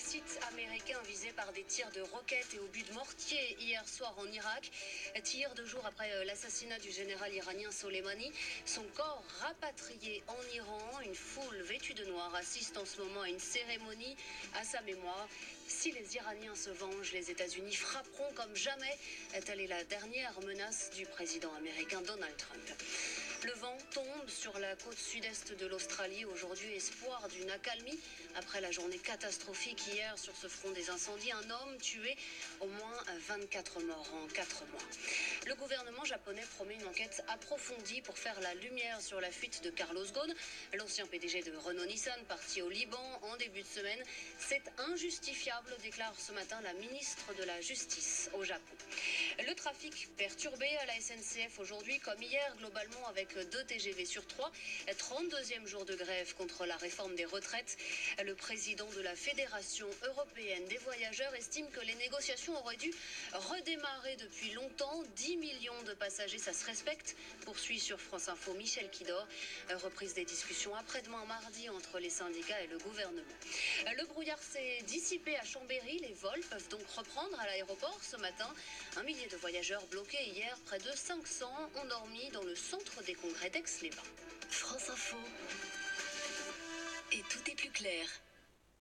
sites américains visés par des tirs de roquettes et obus de mortier hier soir en Irak. Tir 2 jours après l'assassinat du général iranien Soleimani. Son corps rapatrié en Iran. Une foule vêtue de noir assiste en ce moment à une cérémonie à sa mémoire. Si les Iraniens se vengent, les États-Unis frapperont comme jamais. Telle est la dernière menace du président américain Donald Trump. Le vent tombe sur la côte sud-est de l'Australie. Aujourd'hui, espoir d'une accalmie après la journée catastrophique hier sur ce front des incendies. Un homme tué, au moins 24 morts en 4 mois. Le gouvernement japonais promet une enquête approfondie pour faire la lumière sur la fuite de Carlos Ghosn, l'ancien PDG de Renault-Nissan, parti au Liban en début de semaine. C'est injustifiable, déclare ce matin la ministre de la Justice au Japon. Le trafic perturbé à la SNCF aujourd'hui, comme hier, globalement avec 2 TGV sur 3. 32e jour de grève contre la réforme des retraites. Le président de la Fédération européenne des voyageurs estime que les négociations auraient dû redémarrer depuis longtemps. 10 millions de passagers, ça se respecte, poursuit sur France Info Michel Kidor. Reprise des discussions après-demain mardi entre les syndicats et le gouvernement. Le brouillard s'est dissipé à Chambéry. Les vols peuvent donc reprendre à l'aéroport ce matin. 1 millier de voyageurs bloqués hier. Près de 500 ont dormi dans le centre des congrès d'Aix-les-Bains. France Info. Et tout est plus clair.